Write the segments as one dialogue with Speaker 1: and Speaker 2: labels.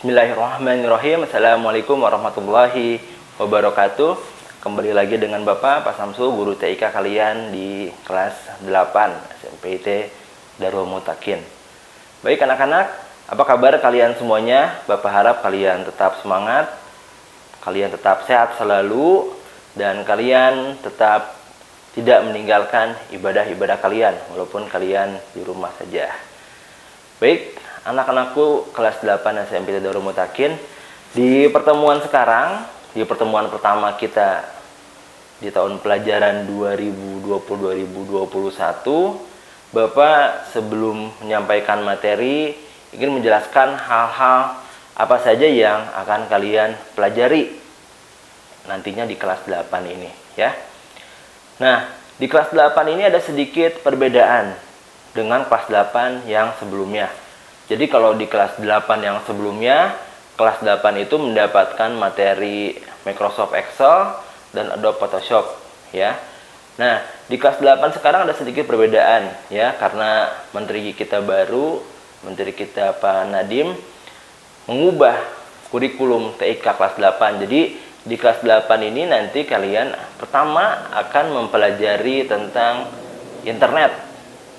Speaker 1: Bismillahirrahmanirrahim. Assalamualaikum warahmatullahi wabarakatuh. Kembali lagi dengan Bapak Pak Samsu, guru TIK kalian di kelas 8 SMPT Darul Mutakin. Baik anak-anak, apa kabar kalian semuanya? Bapak harap kalian tetap semangat, kalian tetap sehat selalu, dan kalian tetap tidak meninggalkan ibadah-ibadah kalian walaupun kalian di rumah saja. Baik, anak-anakku kelas 8 SMP Darul Mutakin, di pertemuan sekarang, di pertemuan pertama kita di tahun pelajaran 2020-2021, Bapak sebelum menyampaikan materi ingin menjelaskan hal-hal apa saja yang akan kalian pelajari nantinya di kelas 8 ini ya. Nah, di kelas 8 ini ada sedikit perbedaan dengan kelas 8 yang sebelumnya. Jadi kalau di kelas 8 yang sebelumnya, kelas 8 itu mendapatkan materi Microsoft Excel dan Adobe Photoshop ya. Nah, di kelas 8 sekarang ada sedikit perbedaan ya, karena menteri kita baru, menteri kita Pak Nadiem mengubah kurikulum TIK kelas 8. Jadi di kelas 8 ini nanti kalian pertama akan mempelajari tentang internet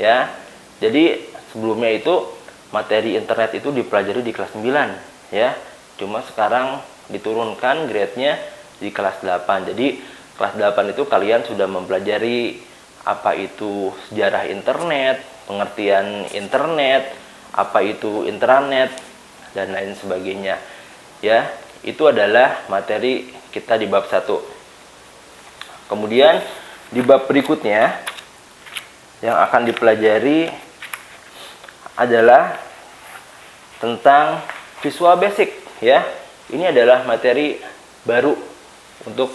Speaker 1: ya. Jadi sebelumnya itu materi internet itu dipelajari di kelas 9 ya. Cuma sekarang diturunkan grade-nya di kelas 8. Jadi kelas 8 itu kalian sudah mempelajari apa itu sejarah internet, pengertian internet, apa itu intranet, dan lain sebagainya ya. Itu adalah materi kita di bab 1. Kemudian di bab berikutnya yang akan dipelajari adalah tentang Visual Basic ya. Ini adalah materi baru untuk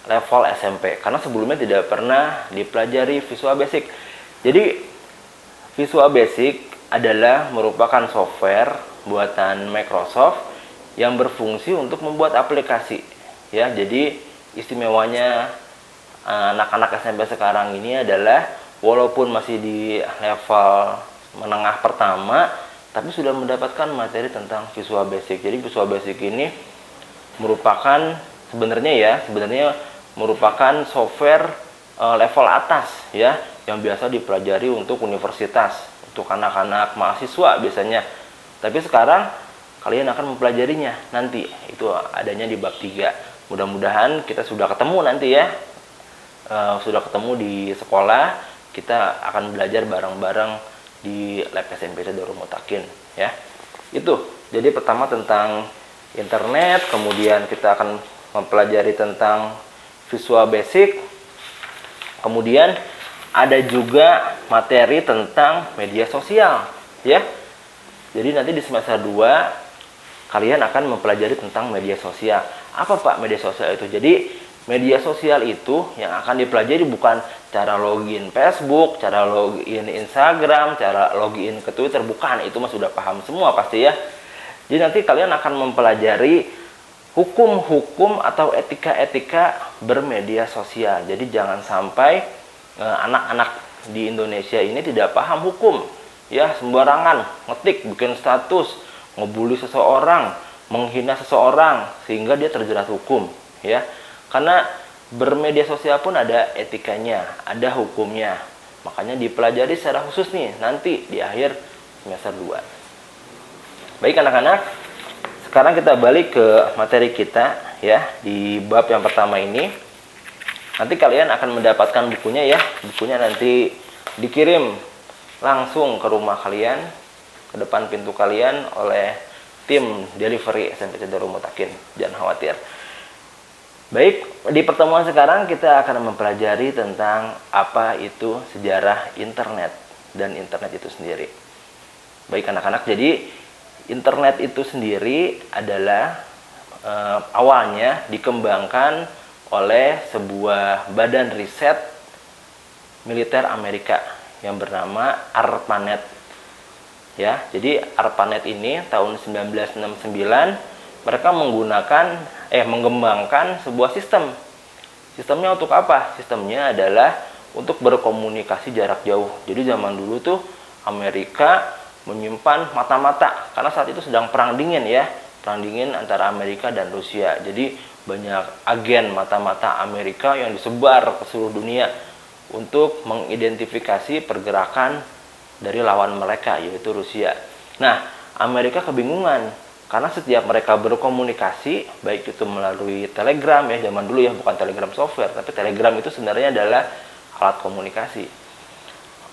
Speaker 1: level SMP karena sebelumnya tidak pernah dipelajari Visual Basic. Jadi Visual Basic adalah merupakan software buatan Microsoft yang berfungsi untuk membuat aplikasi ya. Jadi istimewanya anak-anak SMP sekarang ini adalah walaupun masih di level menengah pertama tapi sudah mendapatkan materi tentang Visual Basic. Jadi Visual Basic ini merupakan sebenarnya merupakan software level atas ya, yang biasa dipelajari untuk universitas, untuk anak-anak mahasiswa biasanya. Tapi sekarang kalian akan mempelajarinya nanti, itu adanya di bab 3. Mudah-mudahan kita sudah ketemu nanti ya, sudah ketemu di sekolah, kita akan belajar bareng-bareng di lab SMPT Darul Mutakin ya. Itu jadi pertama tentang internet, kemudian kita akan mempelajari tentang Visual Basic, kemudian ada juga materi tentang media sosial ya. Jadi nanti di semester 2 kalian akan mempelajari tentang media sosial. Apa Pak media sosial itu? Jadi media sosial itu yang akan dipelajari bukan cara login Facebook, cara login Instagram, cara login ke Twitter, bukan. Itu mah sudah paham semua pasti ya. Jadi nanti kalian akan mempelajari hukum-hukum atau etika-etika bermedia sosial. Jadi jangan sampai anak-anak di Indonesia ini tidak paham hukum ya, sembarangan ngetik, bikin status, ngebully seseorang, menghina seseorang sehingga dia terjerat hukum ya. Karena bermedia sosial pun ada etikanya, ada hukumnya. Makanya dipelajari secara khusus nih nanti di akhir semester 2. Baik anak-anak, sekarang kita balik ke materi kita ya. Di bab yang pertama ini nanti kalian akan mendapatkan bukunya ya. Bukunya nanti dikirim langsung ke rumah kalian, ke depan pintu kalian oleh tim delivery SMPT Darul Mutakin. Jangan khawatir. Baik, di pertemuan sekarang kita akan mempelajari tentang apa itu sejarah internet dan internet itu sendiri. Baik anak-anak, jadi internet itu sendiri adalah awalnya dikembangkan oleh sebuah badan riset militer Amerika yang bernama ARPANET ya. Jadi ARPANET ini tahun 1969 mereka mengembangkan sebuah sistem. Sistemnya untuk apa? Sistemnya adalah untuk berkomunikasi jarak jauh. Jadi zaman dulu tuh Amerika menyimpan mata-mata, karena saat itu sedang perang dingin ya, perang dingin antara Amerika dan Rusia. Jadi banyak agen mata-mata Amerika yang disebar ke seluruh dunia untuk mengidentifikasi pergerakan dari lawan mereka, yaitu Rusia. Nah, Amerika kebingungan karena setiap mereka berkomunikasi, baik itu melalui telegram ya, zaman dulu ya, bukan telegram software, tapi telegram itu sebenarnya adalah alat komunikasi,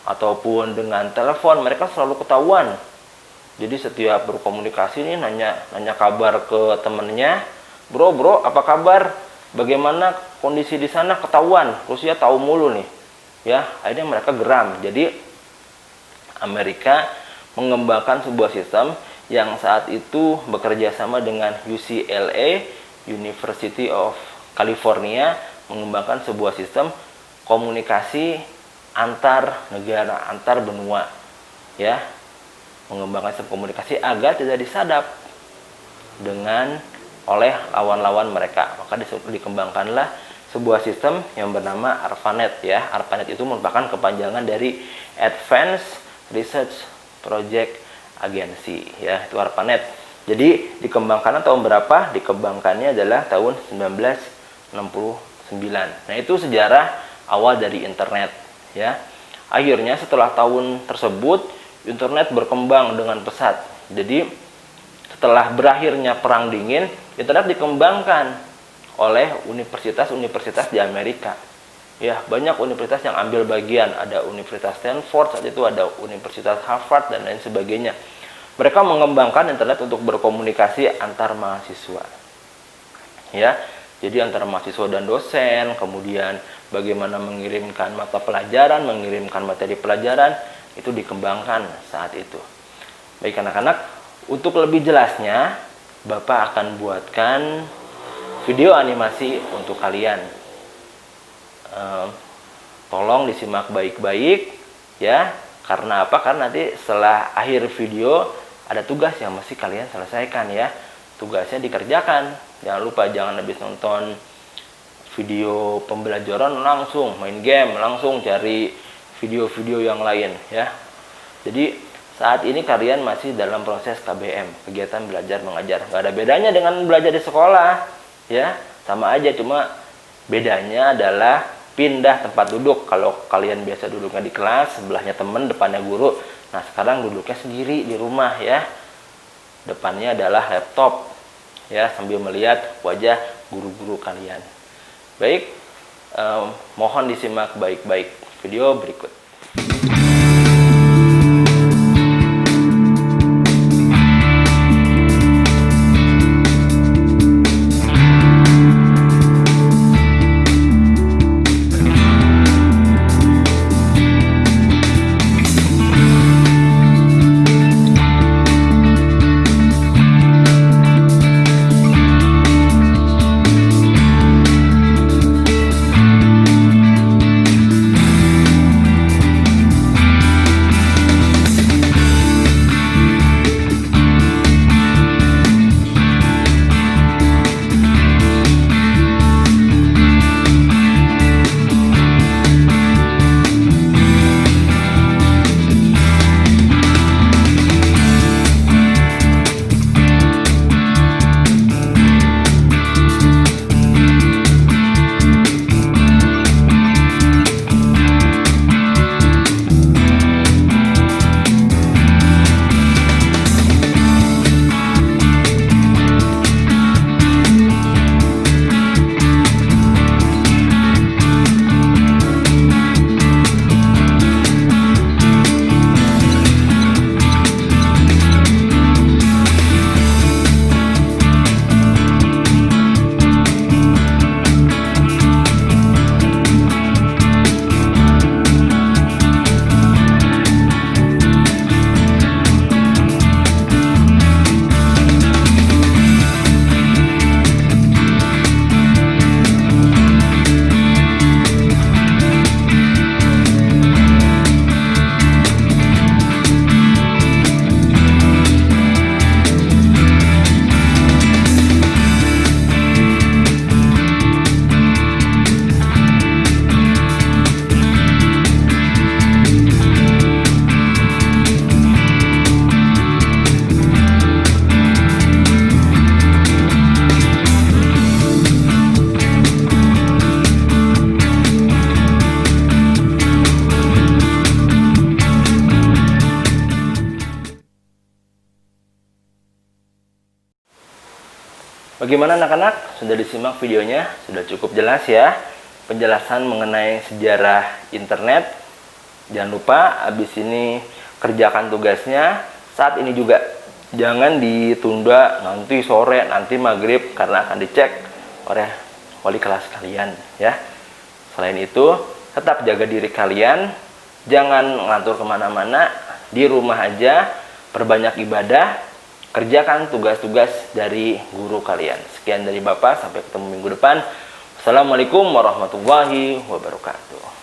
Speaker 1: ataupun dengan telepon, mereka selalu ketahuan. Jadi setiap berkomunikasi ini nanya kabar ke temennya, bro apa kabar, bagaimana kondisi di sana, ketahuan, Rusia tahu mulu nih ya. Akhirnya mereka geram. Jadi Amerika mengembangkan sebuah sistem yang saat itu bekerja sama dengan UCLA, University of California, mengembangkan sebuah sistem komunikasi antar negara, antar benua ya, mengembangkan sistem komunikasi agar tidak disadap oleh lawan-lawan mereka. Maka dikembangkanlah sebuah sistem yang bernama ARPANET ya. ARPANET itu merupakan kepanjangan dari Advanced Research Project Agency ya, itu ARPANET. Jadi dikembangkan tahun berapa? Dikembangkannya adalah tahun 1969. Nah, itu sejarah awal dari internet ya. Akhirnya setelah tahun tersebut internet berkembang dengan pesat. Jadi setelah berakhirnya perang dingin, internet dikembangkan oleh universitas-universitas di Amerika. Ya, banyak universitas yang ambil bagian, ada Universitas Stanford, saat itu ada Universitas Harvard dan lain sebagainya. Mereka mengembangkan internet untuk berkomunikasi antar mahasiswa. Ya, jadi antara mahasiswa dan dosen, kemudian bagaimana mengirimkan mata pelajaran, mengirimkan materi pelajaran, itu dikembangkan saat itu. Baik anak-anak, untuk lebih jelasnya, Bapak akan buatkan video animasi untuk kalian. Tolong disimak baik-baik ya. Karena apa? Karena nanti setelah akhir video ada tugas yang mesti kalian selesaikan ya. Tugasnya dikerjakan. Jangan lupa, jangan habis nonton video pembelajaran langsung main game, langsung cari video-video yang lain ya. Jadi saat ini kalian masih dalam proses KBM, kegiatan belajar mengajar. Nggak ada bedanya dengan belajar di sekolah ya, sama aja, cuma bedanya adalah pindah tempat duduk. Kalau kalian biasa duduknya di kelas, sebelahnya teman, depannya guru. Nah, sekarang duduknya sendiri di rumah ya. Depannya adalah laptop ya, sambil melihat wajah guru-guru kalian. Baik, mohon disimak baik-baik video berikut. Bagaimana anak-anak? Sudah disimak videonya? Sudah cukup jelas ya penjelasan mengenai sejarah internet. Jangan lupa habis ini kerjakan tugasnya. Saat ini juga jangan ditunda nanti sore, nanti maghrib, karena akan dicek oleh wali kelas kalian ya. Selain itu, tetap jaga diri kalian, jangan ngantor kemana-mana, di rumah aja, perbanyak ibadah, kerjakan tugas-tugas dari guru kalian. Sekian dari Bapak, sampai ketemu minggu depan. Assalamualaikum warahmatullahi wabarakatuh.